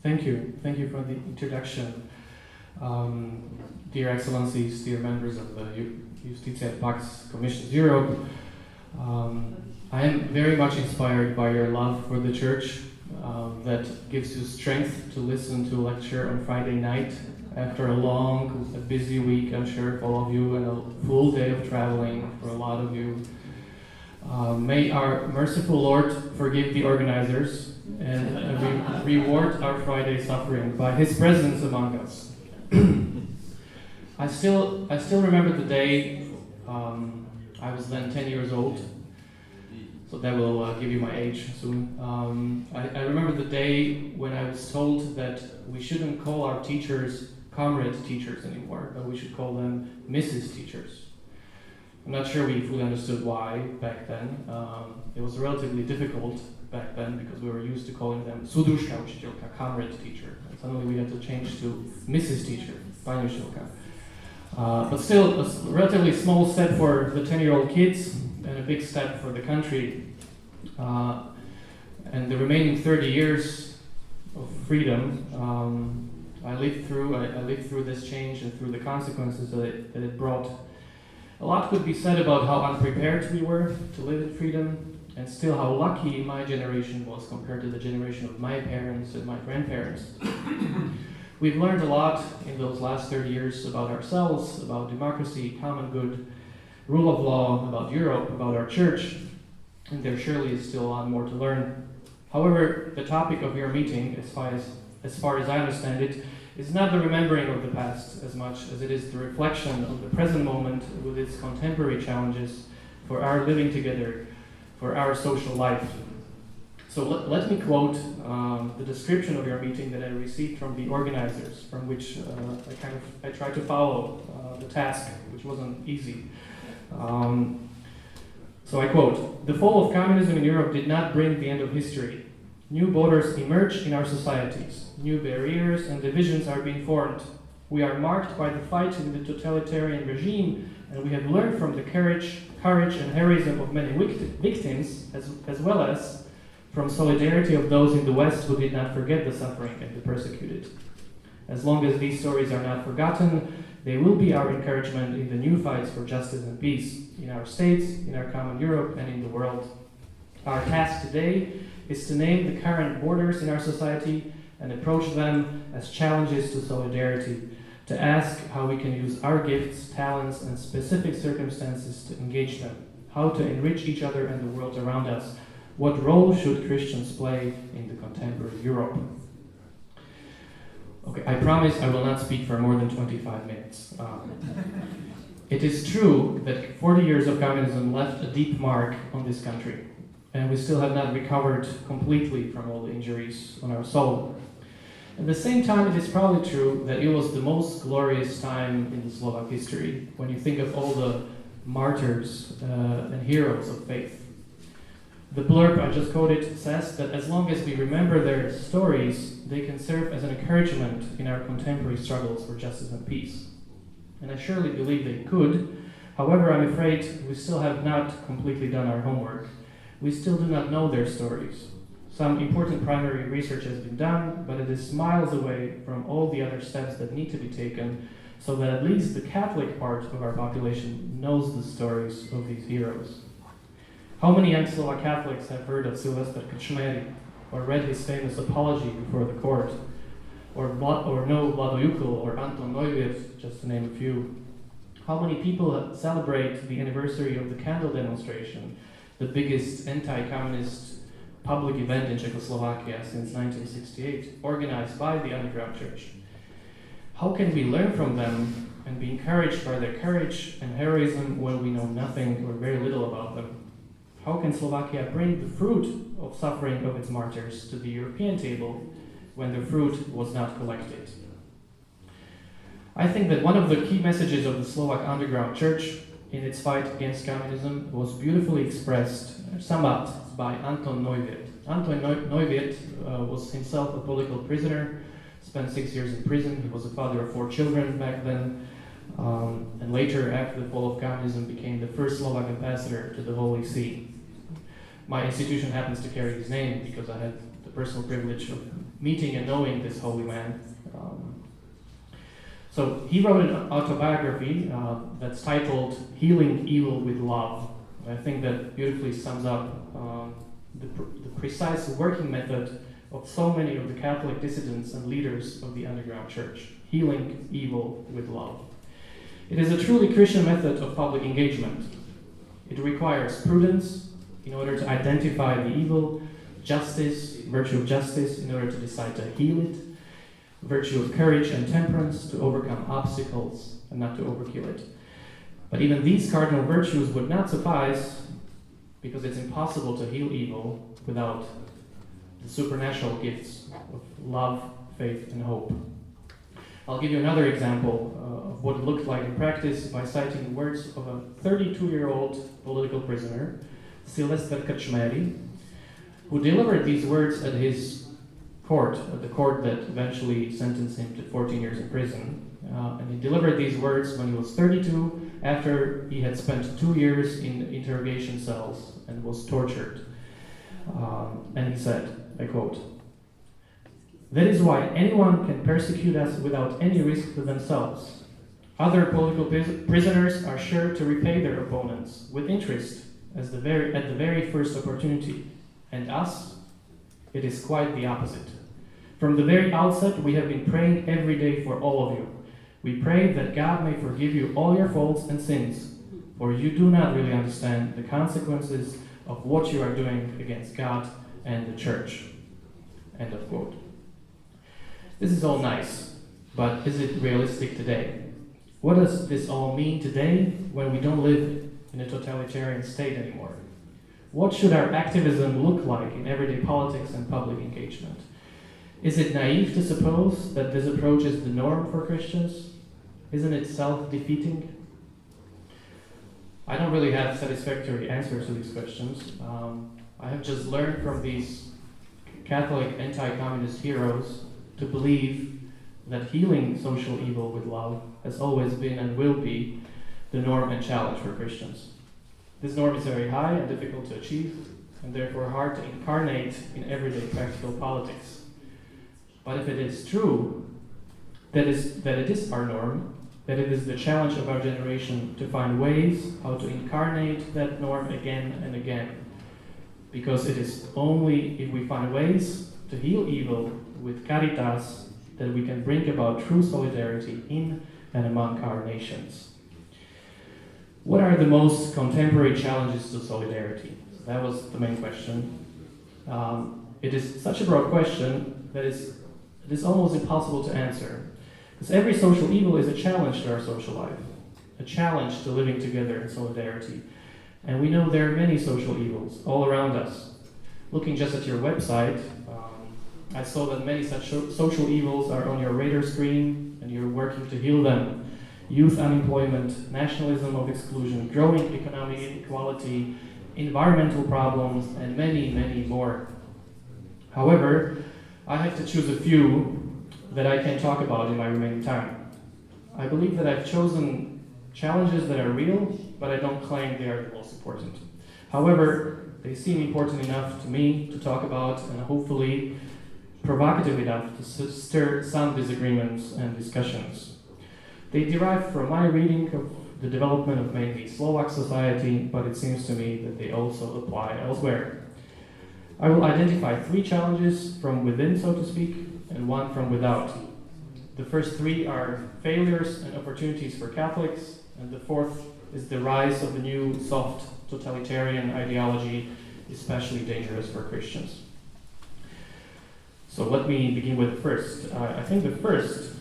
Thank you. Thank you for the introduction. Dear Excellencies, dear members of the Justitia Pax Commissions Europe, I am very much inspired by your love for the Church that gives you strength to listen to a lecture on Friday night after a long, busy week, I'm sure, for all of you, and a full day of traveling for a lot of you. May our merciful Lord forgive the organizers and reward our Friday suffering by His presence among us. I still remember the day. I was then 10 years old, so that will give you my age soon. I remember the day when I was told that we shouldn't call our teachers comrade teachers anymore, but we should call them Mrs. Teachers. I'm not sure we fully understood why back then. It was relatively difficult back then because we were used to calling them Sudružka učiteľka, comrade teacher. And suddenly we had to change to Mrs. Teacher, pani učiteľka. But still, a relatively small step for the 10-year-old kids and a big step for the country. And the remaining 30 years of freedom, I lived through this change and through the consequences that it brought. A lot could be said about how unprepared we were to live in freedom, and still how lucky my generation was compared to the generation of my parents and my grandparents. We've learned a lot in those last 30 years about ourselves, about democracy, common good, rule of law, about Europe, about our church, and there surely is still a lot more to learn. However, the topic of your meeting, as far as I understand it, is not the remembering of the past as much as it is the reflection of the present moment with its contemporary challenges for our living together, for our social life. So let me quote the description of your meeting that I received from the organizers, from which I tried to follow the task, which wasn't easy. So I quote, "The fall of communism in Europe did not bring the end of history. New borders emerge in our societies. New barriers and divisions are being formed. We are marked by the fight with the totalitarian regime, and we have learned from the courage and heroism of many victims, as well as from solidarity of those in the West who did not forget the suffering and the persecuted. As long as these stories are not forgotten, they will be our encouragement in the new fights for justice and peace, in our states, in our common Europe, and in the world. Our task today is to name the current borders in our society and approach them as challenges to solidarity, to ask how we can use our gifts, talents, and specific circumstances to engage them, how to enrich each other and the world around us. What role should Christians play in the contemporary Europe?" Okay, I promise I will not speak for more than 25 minutes. It is true that 40 years of communism left a deep mark on this country, and we still have not recovered completely from all the injuries on our soul. At the same time, it is probably true that it was the most glorious time in the Slovak history, when you think of all the martyrs and heroes of faith. The blurb I just quoted says that as long as we remember their stories, they can serve as an encouragement in our contemporary struggles for justice and peace. And I surely believe they could. However, I'm afraid we still have not completely done our homework. We still do not know their stories. Some important primary research has been done, but it is miles away from all the other steps that need to be taken so that at least the Catholic part of our population knows the stories of these heroes. How many young Slovak Catholics have heard of Sylvester Krčmery, or read his famous apology before the court, or know Vlado Jukl or Anton Neuwirth, just to name a few? How many people celebrate the anniversary of the candle demonstration, the biggest anti-communist public event in Czechoslovakia since 1968, organized by the underground church? How can we learn from them and be encouraged by their courage and heroism when we know nothing or very little about them? How can Slovakia bring the fruit of suffering of its martyrs to the European table when the fruit was not collected? I think that one of the key messages of the Slovak underground church in its fight against communism was beautifully expressed, summed up by Anton Neuwirth. Anton Neuwirth was himself a political prisoner, spent 6 years in prison. He was a father of 4 children back then, and later, after the fall of communism, became the first Slovak ambassador to the Holy See. My institution happens to carry his name because I had the personal privilege of meeting and knowing this holy man. So he wrote an autobiography that's titled Healing Evil with Love. And I think that beautifully sums up the precise working method of so many of the Catholic dissidents and leaders of the underground church. Healing evil with love. It is a truly Christian method of public engagement. It requires prudence in order to identify the evil, justice, virtue of justice in order to decide to heal it, virtue of courage and temperance to overcome obstacles and not to overkill it. But even these cardinal virtues would not suffice because it's impossible to heal evil without the supernatural gifts of love, faith, and hope. I'll give you another example of what it looked like in practice by citing the words of a 32-year-old political prisoner, Sylvester Kaczmeri, who delivered these words at his court, at the court that eventually sentenced him to 14 years in prison. And he delivered these words when he was 32, after he had spent 2 years in interrogation cells and was tortured. And he said, I quote, "That is why anyone can persecute us without any risk to themselves. Other political prisoners are sure to repay their opponents with interest at the very first opportunity. And us, it is quite the opposite. From the very outset, we have been praying every day for all of you. We pray that God may forgive you all your faults and sins, for you do not really understand the consequences of what you are doing against God and the church." End of quote. This is all nice, but is it realistic today? What does this all mean today when we don't live in a totalitarian state anymore? What should our activism look like in everyday politics and public engagement? Is it naive to suppose that this approach is the norm for Christians? Isn't it self-defeating? I don't really have satisfactory answers to these questions. I have just learned from these Catholic anti-communist heroes to believe that healing social evil with love has always been and will be the norm and challenge for Christians. This norm is very high and difficult to achieve, and therefore hard to incarnate in everyday practical politics. But if it is true that it is our norm, that it is the challenge of our generation to find ways how to incarnate that norm again and again, because it is only if we find ways to heal evil with caritas that we can bring about true solidarity in and among our nations. What are the most contemporary challenges to solidarity? That was the main question. It is such a broad question that it is almost impossible to answer. Because every social evil is a challenge to our social life, a challenge to living together in solidarity. And we know there are many social evils all around us. Looking just at your website, I saw that many such social evils are on your radar screen and you're working to heal them. Youth unemployment, nationalism of exclusion, growing economic inequality, environmental problems, and many, many more. However, I have to choose a few that I can talk about in my remaining time. I believe that I've chosen challenges that are real, but I don't claim they are the most important. However, they seem important enough to me to talk about and hopefully provocative enough to stir some disagreements and discussions. They derive from my reading of the development of mainly Slovak society, but it seems to me that they also apply elsewhere. I will identify 3 challenges from within, so to speak, and 1 from without. The first 3 are failures and opportunities for Catholics, and the 4th is the rise of the new soft totalitarian ideology, especially dangerous for Christians. So let me begin with the first. I think the first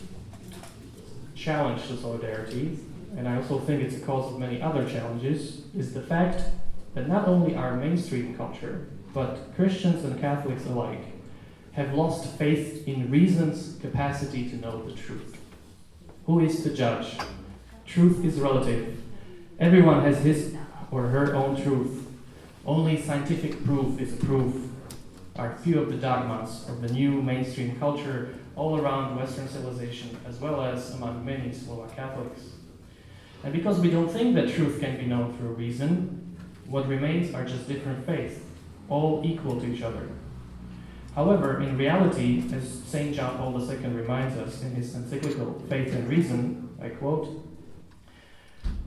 challenge to solidarity, and I also think it's a cause of many other challenges, is the fact that not only our mainstream culture, but Christians and Catholics alike have lost faith in reason's capacity to know the truth. Who is to judge? Truth is relative. Everyone has his or her own truth. Only scientific proof is proof, are few of the dogmas of the new mainstream culture all around Western civilization, as well as among many Slovak Catholics. And because we don't think that truth can be known through reason, what remains are just different faiths, all equal to each other. However, in reality, as St. John Paul II reminds us in his encyclical Faith and Reason, I quote,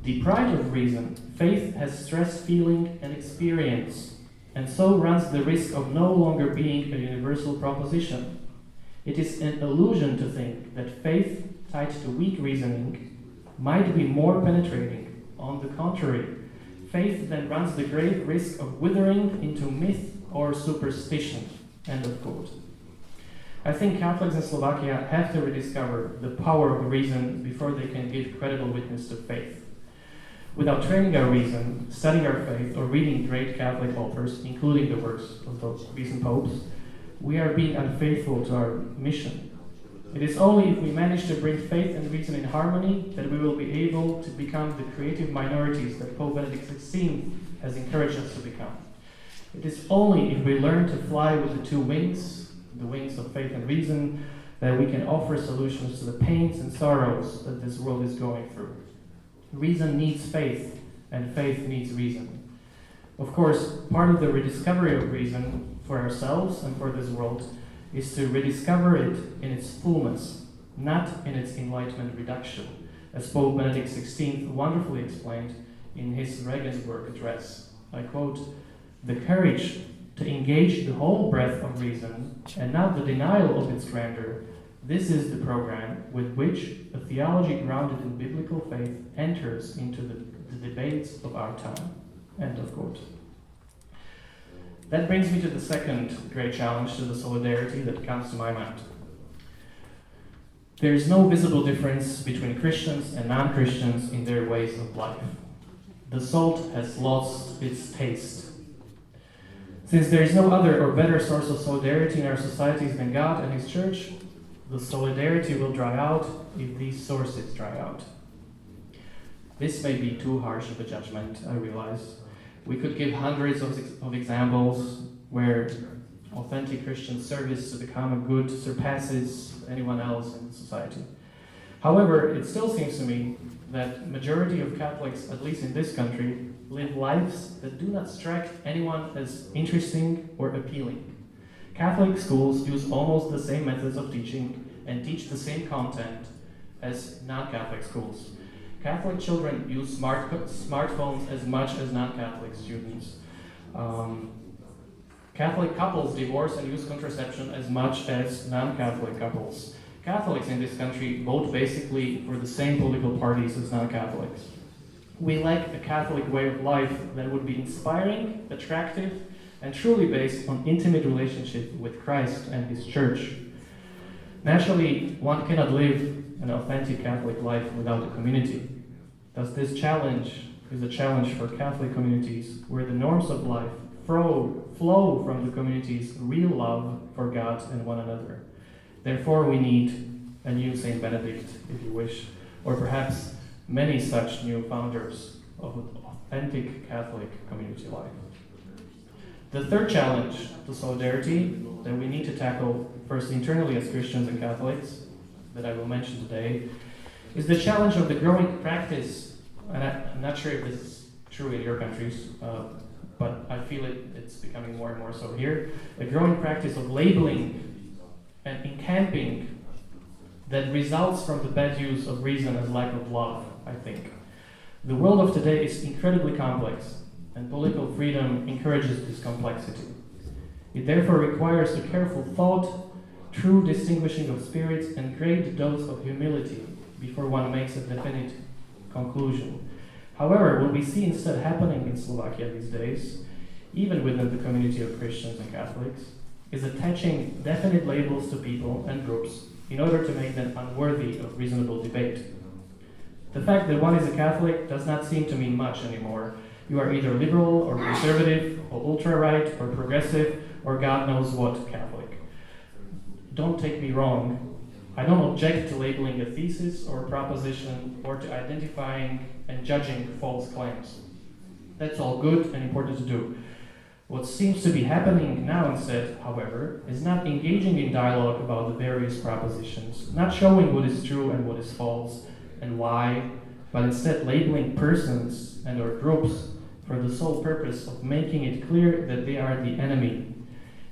"Deprived of reason, faith has stressed feeling and experience, and so runs the risk of no longer being a universal proposition. It is an illusion to think that faith tied to weak reasoning might be more penetrating. On the contrary, faith then runs the grave risk of withering into myth or superstition." End of quote. I think Catholics in Slovakia have to rediscover the power of reason before they can give credible witness to faith. Without training our reason, studying our faith, or reading great Catholic authors, including the works of those recent popes, we are being unfaithful to our mission. It is only if we manage to bring faith and reason in harmony that we will be able to become the creative minorities that Pope Benedict XVI has encouraged us to become. It is only if we learn to fly with the two wings, the wings of faith and reason, that we can offer solutions to the pains and sorrows that this world is going through. Reason needs faith, and faith needs reason. Of course, part of the rediscovery of reason for ourselves and for this world is to rediscover it in its fullness, not in its enlightenment reduction, as Pope Benedict XVI wonderfully explained in his Regensburg address. I quote, "The courage to engage the whole breadth of reason and not the denial of its grandeur, this is the program with which a theology grounded in biblical faith enters into the debates of our time." End of quote. That brings me to the second great challenge to the solidarity that comes to my mind. There is no visible difference between Christians and non-Christians in their ways of life. The salt has lost its taste. Since there is no other or better source of solidarity in our societies than God and His Church, the solidarity will dry out if these sources dry out. This may be too harsh of a judgment, I realize. We could give hundreds of examples where authentic Christian service to the common good surpasses anyone else in society. However, it still seems to me that majority of Catholics, at least in this country, live lives that do not strike anyone as interesting or appealing. Catholic schools use almost the same methods of teaching and teach the same content as non-Catholic schools. Catholic children use smartphones as much as non-Catholic students. Catholic couples divorce and use contraception as much as non-Catholic couples. Catholics in this country vote basically for the same political parties as non-Catholics. We lack a Catholic way of life that would be inspiring, attractive, and truly based on intimate relationship with Christ and His Church. Naturally, one cannot live an authentic Catholic life without a community. Thus, this challenge is a challenge for Catholic communities where the norms of life flow from the community's real love for God and one another. Therefore, we need a new Saint Benedict, if you wish, or perhaps many such new founders of authentic Catholic community life. The third challenge to solidarity that we need to tackle first internally as Christians and Catholics, that I will mention today, is the challenge of the growing practice, and I'm not sure if this is true in your countries, but I feel it's becoming more and more so here, a growing practice of labeling and encamping that results from the bad use of reason as lack of love, I think. The world of today is incredibly complex, and political freedom encourages this complexity. It therefore requires a careful thought, true distinguishing of spirits, and great dose of humility before one makes a definite conclusion. However, what we see instead happening in Slovakia these days, even within the community of Christians and Catholics, is attaching definite labels to people and groups in order to make them unworthy of reasonable debate. The fact that one is a Catholic does not seem to mean much anymore. You are either liberal or conservative or ultra-right or progressive or God knows what Catholic. Don't take me wrong. I don't object to labeling a thesis or a proposition or to identifying and judging false claims. That's all good and important to do. What seems to be happening now instead, however, is not engaging in dialogue about the various propositions, not showing what is true and what is false and why, but instead labeling persons and/or groups for the sole purpose of making it clear that they are the enemy.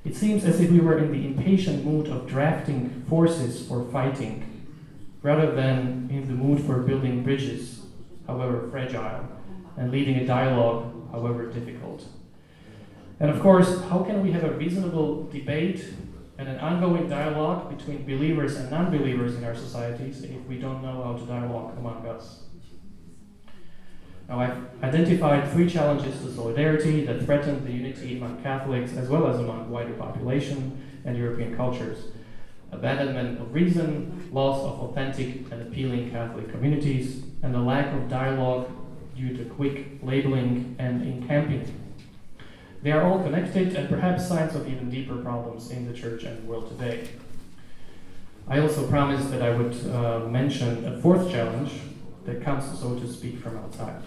It seems as if we were in the impatient mood of drafting forces for fighting, rather than in the mood for building bridges, however fragile, and leading a dialogue, however difficult. And of course, how can we have a reasonable debate and an ongoing dialogue between believers and non-believers in our societies if we don't know how to dialogue among us? Now, I've identified 3 challenges to solidarity that threaten the unity among Catholics as well as among wider population and European cultures. Abandonment of reason, loss of authentic and appealing Catholic communities, and the lack of dialogue due to quick labeling and encamping. They are all connected and perhaps signs of even deeper problems in the church and the world today. I also promised that I would mention a 4th challenge that comes, so to speak, from outside.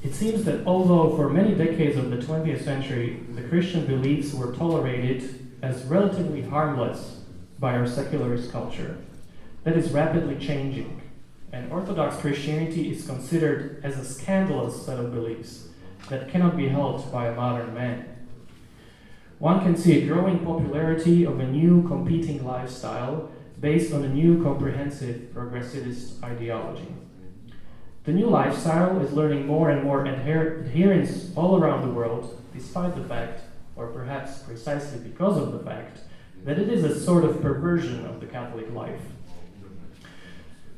It seems that although for many decades of the 20th century the Christian beliefs were tolerated as relatively harmless by our secularist culture, that is rapidly changing, and Orthodox Christianity is considered as a scandalous set of beliefs that cannot be held by a modern man. One can see a growing popularity of a new competing lifestyle based on a new comprehensive progressivist ideology. The new lifestyle is learning more and more adherents all around the world, despite the fact, or perhaps precisely because of the fact, that it is a sort of perversion of the Catholic life.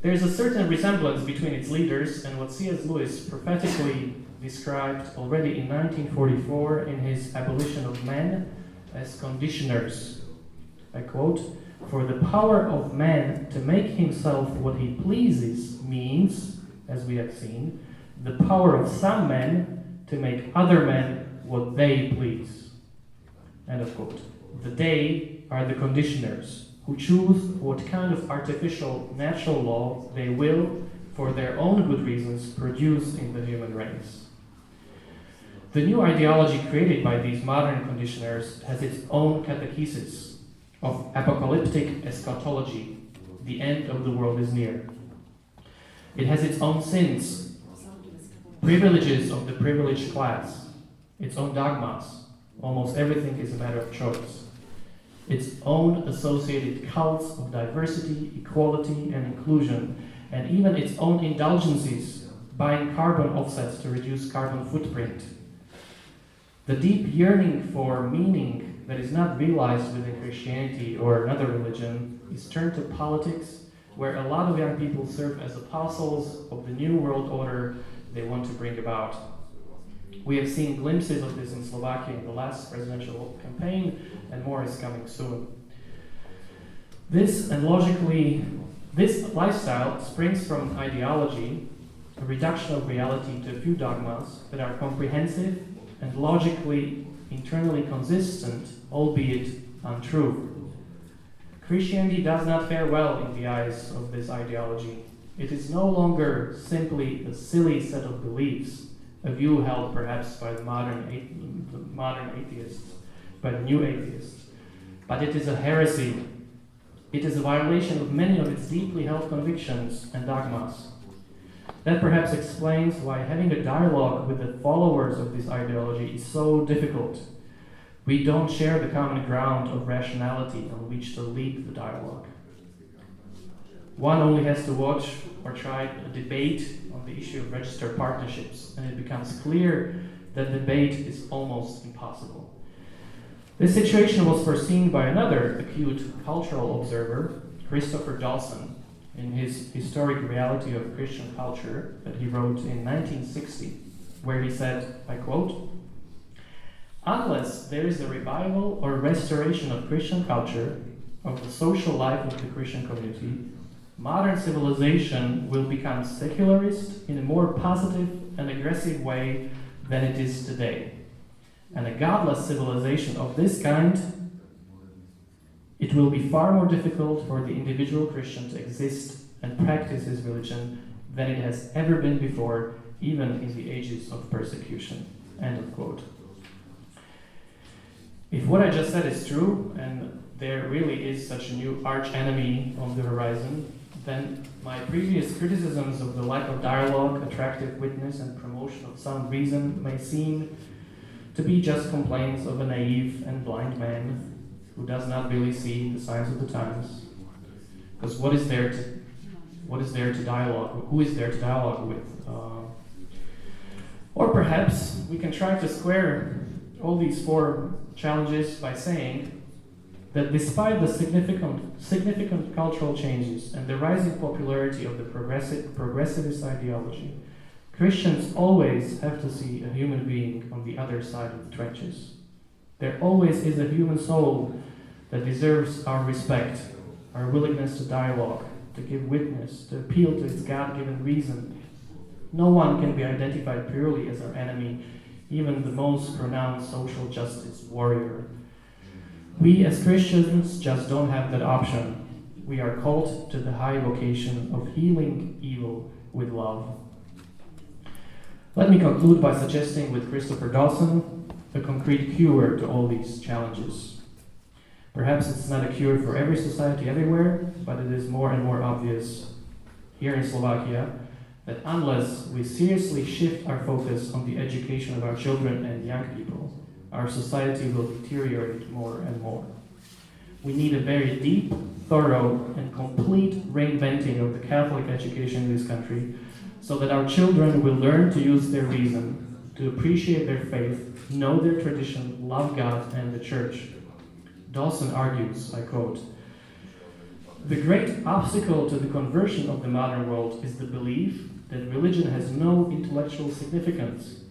There is a certain resemblance between its leaders and what C.S. Lewis prophetically described already in 1944 in his Abolition of Men as conditioners. I quote, "For the power of man to make himself what he pleases means, as we have seen, the power of some men to make other men what they please." End of quote. The they are the conditioners, who choose what kind of artificial natural law they will, for their own good reasons, produce in the human race. The new ideology created by these modern conditioners has its own catechesis of apocalyptic eschatology. The end of the world is near. It has its own sins, privileges of the privileged class, its own dogmas. Almost everything is a matter of choice. Its own associated cults of diversity, equality, and inclusion, and even its own indulgences, buying carbon offsets to reduce carbon footprint. The deep yearning for meaning that is not realized within Christianity or another religion is turned to politics, where a lot of young people serve as apostles of the new world order they want to bring about. We have seen glimpses of this in Slovakia in the last presidential campaign, and more is coming soon. This lifestyle springs from an ideology, a reduction of reality to a few dogmas that are comprehensive and logically, internally consistent, albeit untrue. Christianity does not fare well in the eyes of this ideology. It is no longer simply a silly set of beliefs, a view held perhaps by the modern atheists, by the new atheists, but it is a heresy. It is a violation of many of its deeply held convictions and dogmas. That perhaps explains why having a dialogue with the followers of this ideology is so difficult. We don't share the common ground of rationality on which to lead the dialogue. One only has to watch or try a debate on the issue of registered partnerships, and it becomes clear that debate is almost impossible. This situation was foreseen by another acute cultural observer, Christopher Dawson, in his Historic Reality of Christian Culture that he wrote in 1960, where he said, I quote, "Unless there is a revival or restoration of Christian culture, of the social life of the Christian community, modern civilization will become secularist in a more positive and aggressive way than it is today. And a godless civilization of this kind, it will be far more difficult for the individual Christian to exist and practice his religion than it has ever been before, even in the ages of persecution." End of quote. If what I just said is true, and there really is such a new arch-enemy on the horizon, then my previous criticisms of the lack of dialogue, attractive witness, and promotion of sound reason may seem to be just complaints of a naive and blind man who does not really see the signs of the times. Because what is there to dialogue? Who is there to dialogue with? Or perhaps we can try to square all these four challenges by saying that despite the significant cultural changes and the rising popularity of the progressivist ideology, Christians always have to see a human being on the other side of the trenches. There always is a human soul that deserves our respect, our willingness to dialogue, to give witness, to appeal to its God-given reason. No one can be identified purely as our enemy, even the most pronounced social justice warrior. We as Christians just don't have that option. We are called to the high vocation of healing evil with love. Let me conclude by suggesting with Christopher Dawson a concrete cure to all these challenges. Perhaps it's not a cure for every society everywhere, but it is more and more obvious here in Slovakia that unless we seriously shift our focus on the education of our children and young people, our society will deteriorate more and more. We need a very deep, thorough, and complete reinventing of the Catholic education in this country so that our children will learn to use their reason, to appreciate their faith, know their tradition, love God and the Church. Dawson argues, I quote, "The great obstacle to the conversion of the modern world is the belief that religion has no intellectual significance.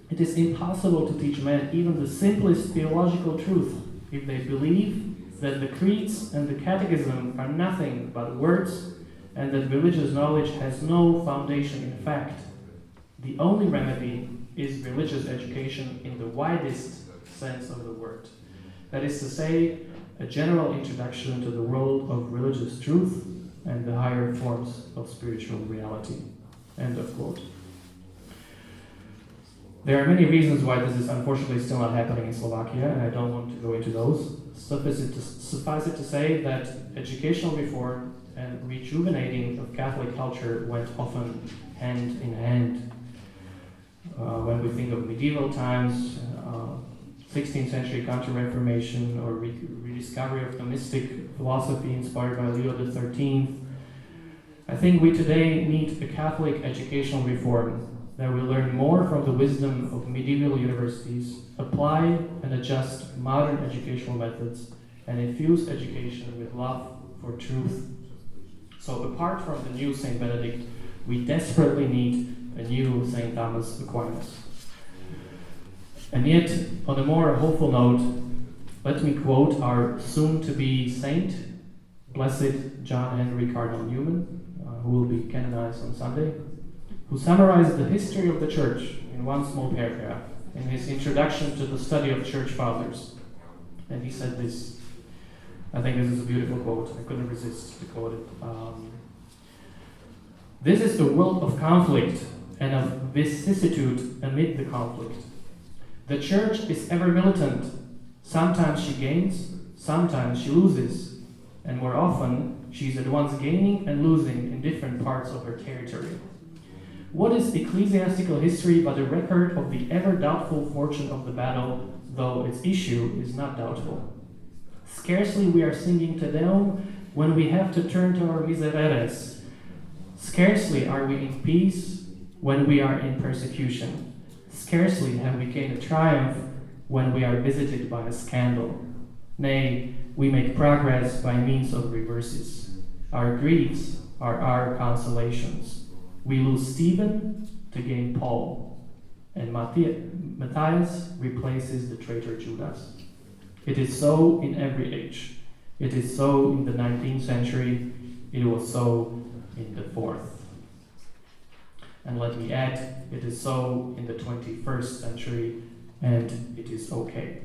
It is impossible to teach men even the simplest theological truth if they believe that the creeds and the catechism are nothing but words and that religious knowledge has no foundation in fact. The only remedy is religious education in the widest sense of the word. That is to say, a general introduction to the world of religious truth and the higher forms of spiritual reality." End of quote. There are many reasons why this is unfortunately still not happening in Slovakia, and I don't want to go into those. Suffice it to say that educational reform and rejuvenating of Catholic culture went often hand in hand. When we think of medieval times, 16th century Counter-Reformation, or rediscovery of Thomistic philosophy inspired by Leo XIII, I think we today need a Catholic educational reform that will learn more from the wisdom of medieval universities, apply and adjust modern educational methods, and infuse education with love for truth. So apart from the new Saint Benedict, we desperately need a new Saint Thomas Aquinas. And yet, on a more hopeful note, let me quote our soon-to-be saint, Blessed John Henry Cardinal Newman, who will be canonized on Sunday, who summarized the history of the Church in one small paragraph in his introduction to the study of Church Fathers. And he said this. I think this is a beautiful quote. I couldn't resist to quote it. "This is the world of conflict and of vicissitude amid the conflict. The Church is ever militant. Sometimes she gains, sometimes she loses, and more often she is at once gaining and losing in different parts of her territory. What is ecclesiastical history but a record of the ever doubtful fortune of the battle, though its issue is not doubtful? Scarcely we are singing Te Deum when we have to turn to our misereres. Scarcely are we in peace when we are in persecution. Scarcely have we gained a triumph when we are visited by a scandal. Nay, we make progress by means of reverses. Our griefs are our consolations. We lose Stephen to gain Paul, and Matthias replaces the traitor Judas. It is so in every age. It is so in the 19th century. It was so in the 4th. And let me add, it is so in the 21st century, and it is okay.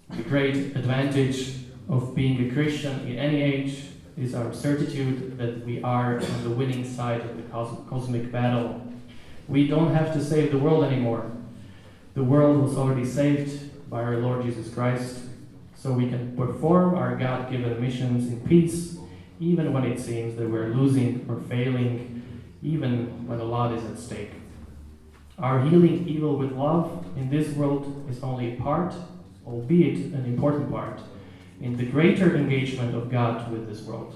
The great advantage of being a Christian in any age is our certitude that we are on the winning side of the cosmic battle. We don't have to save the world anymore. The world was already saved by our Lord Jesus Christ, so we can perform our God-given missions in peace, even when it seems that we're losing or failing, even when a lot is at stake. Our healing evil with love in this world is only a part, albeit an important part, in the greater engagement of God with this world.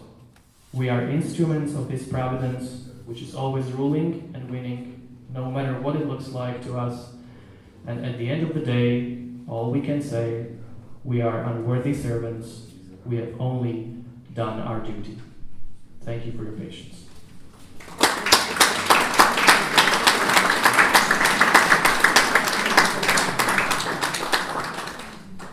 We are instruments of His providence, which is always ruling and winning, no matter what it looks like to us. And at the end of the day, all we can say, we are unworthy servants. We have only done our duty. Thank you for your patience.